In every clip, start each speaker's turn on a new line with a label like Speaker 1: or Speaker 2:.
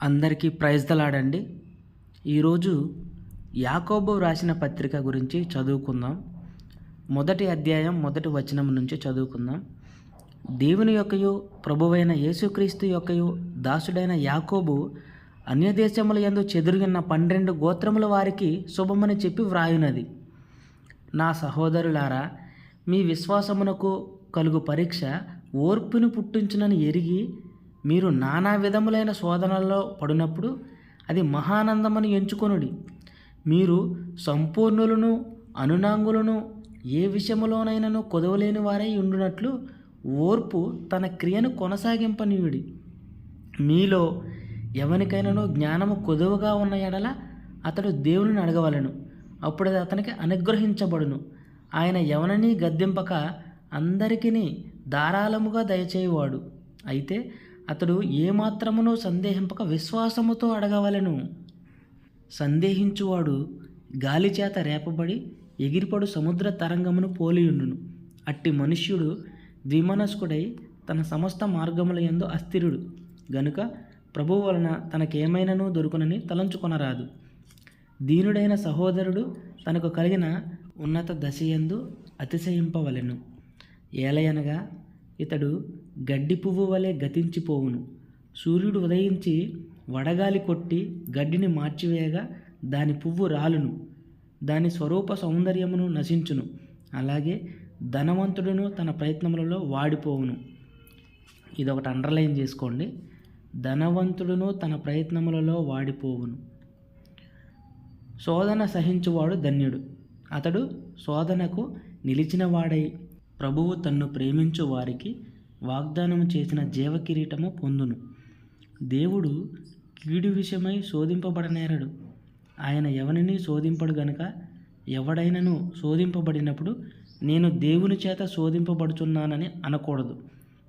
Speaker 1: అందరికీ ప్రైజ్ దలాడండి. ఈరోజు యాకోబు రాసిన పత్రిక గురించి చదువుకుందాం. మొదటి అధ్యాయం మొదటి వచనం నుంచి చదువుకుందాం. దేవుని యొక్కయు ప్రభువైన యేసుక్రీస్తు యొక్కయు దాసుడైన యాకోబు అన్యదేశముల యందు చెదురుగిన 12 గోత్రముల వారికి శుభమని చెప్పి వ్రాయునది. నా సహోదరులారా, మీ విశ్వాసమునకు కలుగు పరీక్ష ఓర్పును పుట్టించునని ఎరిగి మీరు నానా విధములైన శోధనల్లో పడినప్పుడు అది మహానందమని ఎంచుకొనుడి. మీరు సంపూర్ణులను అనునాంగులను ఏ విషయములోనైనను కొదవలేని వారై ఉండునట్లు ఓర్పు తన క్రియను కొనసాగింపనీయుడి. మీలో ఎవనికైనాను జ్ఞానము కొదువగా ఉన్న ఎడల అతడు దేవుని అడగవలెను, అప్పుడు అది అతనికి అనుగ్రహించబడును. ఆయన ఎవరిని గద్దింపక అందరికీ ధారాళముగా దయచేయువాడు. అయితే అతడు ఏమాత్రమును సందేహింపక విశ్వాసముతో అడగవలెను. సందేహించువాడు గాలిచేత రేపబడి ఎగిరిపడు సముద్ర తరంగమును పోలియుండును. అట్టి మనుష్యుడు ద్విమనస్కుడై తన సమస్త మార్గముల యందు అస్థిరుడు గనుక ప్రభువు వలన తనకేమైనను దొరుకునని తలంచుకొనరాదు. దీనుడైన సహోదరుడు తనకు కలిగిన ఉన్నత దశయందు అతిశయింపవలెను. ఏలయనగా ఇతడు గడ్డి పువ్వు వలె గతించిపోవును. సూర్యుడు ఉదయించి వడగాలి కొట్టి గడ్డిని మార్చివేయగా దాని పువ్వు రాలును, దాని స్వరూప సౌందర్యమును నశించును. అలాగే ధనవంతుడును తన ప్రయత్నములలో వాడిపోవును. ఇదొకటి అండర్లైన్ చేసుకోండి. ధనవంతుడును తన ప్రయత్నములలో వాడిపోవును. శోధన సహించువాడు ధన్యుడు, అతడు శోధనకు నిలిచిన వాడై ప్రభువు తన్ను ప్రేమించు వారికి వాగ్దానము చేసిన జీవకిరీటము పొందును. దేవుడు కీడు విషయమై శోధింపబడనేరడు. ఆయన ఎవరిని శోధింపడు గనుక ఎవడైనను శోధింపబడినప్పుడు నేను దేవుని చేత శోధింపబడుచున్నానని అనకూడదు.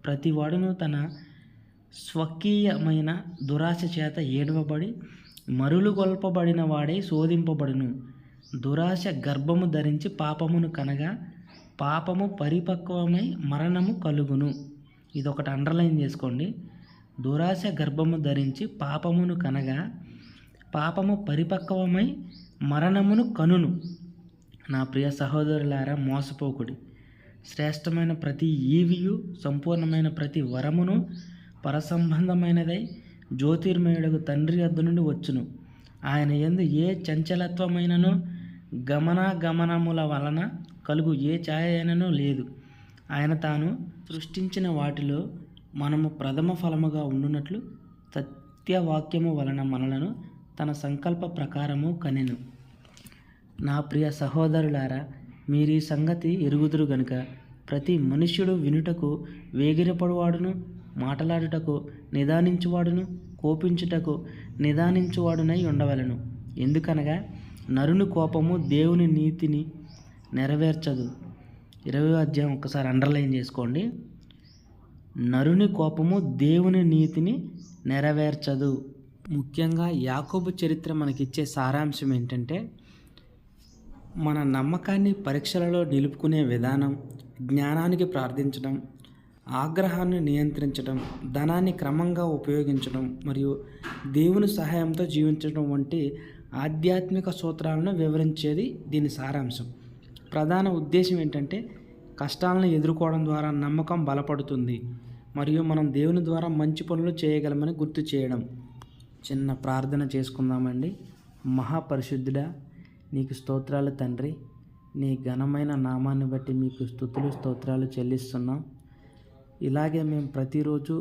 Speaker 1: ప్రతివాడును తన స్వకీయమైన దురాశ చేత ఏడవబడి మరులుగొల్పబడిన వాడై శోధింపబడును. దురాశ గర్భము ధరించి పాపమును కనగా పాపము పరిపక్వమై మరణము కలుగును. ఇదొకటి అండర్లైన్ చేసుకోండి. దురాశ గర్భము ధరించి పాపమును కనగా పాపము పరిపక్వమై మరణమును కనును. నా ప్రియ సహోదరులారా, మోసపోకుడి. శ్రేష్టమైన ప్రతి ఈవియు సంపూర్ణమైన ప్రతి వరమును పరసంబంధమైనదై జ్యోతిర్మయుడకు తండ్రి వద్ద నుండి వచ్చును. ఆయన యందు ఏ చంచలత్వమైనను గమనాగమనముల వలన కలుగు ఏ ఛాయ అయినను లేదు. ఆయన తాను సృష్టించిన వాటిలో మనము ప్రథమ ఫలముగా ఉండునట్లు సత్యవాక్యము వలన మనలను తన సంకల్ప ప్రకారము కనెను. నా ప్రియ సహోదరులారా, మీరీ సంగతి ఎరుగుదురు గనుక ప్రతి మనుష్యుడు వినుటకు వేగిరపడువాడును, మాటలాడుటకు నిదానించువాడును, కోపించుటకు నిదానించువాడునై ఉండవలెను. ఎందుకనగా నరుని కోపము దేవుని నీతిని నెరవేర్చదు. 20వ అధ్యాయం ఒకసారి అండర్లైన్ చేసుకోండి. నరుని కోపము దేవుని నీతిని నెరవేర్చదు. ముఖ్యంగా యాకోబు చరిత్ర మనకిచ్చే సారాంశం ఏంటంటే, మన నమ్మకాన్ని పరీక్షలలో నిలుపుకునే విధానం, జ్ఞానానికి ప్రార్థించడం, ఆగ్రహాన్ని నియంత్రించడం, ధనాన్ని క్రమంగా ఉపయోగించడం మరియు దేవుని సహాయంతో జీవించడం వంటి ఆధ్యాత్మిక సూత్రాలను వివరించేది దీని సారాంశం. ప్రధాన ఉద్దేశం ఏంటంటే, కష్టాలను ఎదుర్కోవడం ద్వారా నమ్మకం బలపడుతుంది మరియు మనం దేవుని ద్వారా మంచి పనులు చేయగలమని గుర్తు చేయడం. చిన్న ప్రార్థన చేసుకుందామండి. మహాపరిశుద్ధుడా, నీకు స్తోత్రాలు తండ్రి. నీ ఘనమైన నామాన్ని బట్టి మీకు స్తుతులు స్తోత్రాలు చెల్లిస్తున్నాం. ఇలాగే మేము ప్రతిరోజు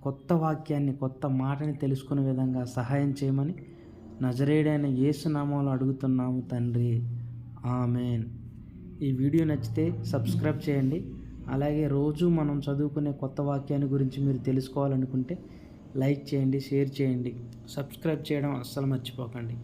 Speaker 1: కొత్త వాక్యాన్ని, కొత్త మాటని తెలుసుకునే విధంగా సహాయం చేయమని నజరేయుడైన యేసు నామములో అడుగుతున్నాము తండ్రి. ఆమెన్. ఈ వీడియో నచ్చితే సబ్స్క్రైబ్ చేయండి. అలాగే రోజు మనం చదువుకునే కొత్త వాక్యాన్ని గురించి మీరు తెలుసుకోవాలనుకుంటే లైక్ చేయండి, షేర్ చేయండి, సబ్స్క్రైబ్ చేయడం అస్సలు మర్చిపోకండి.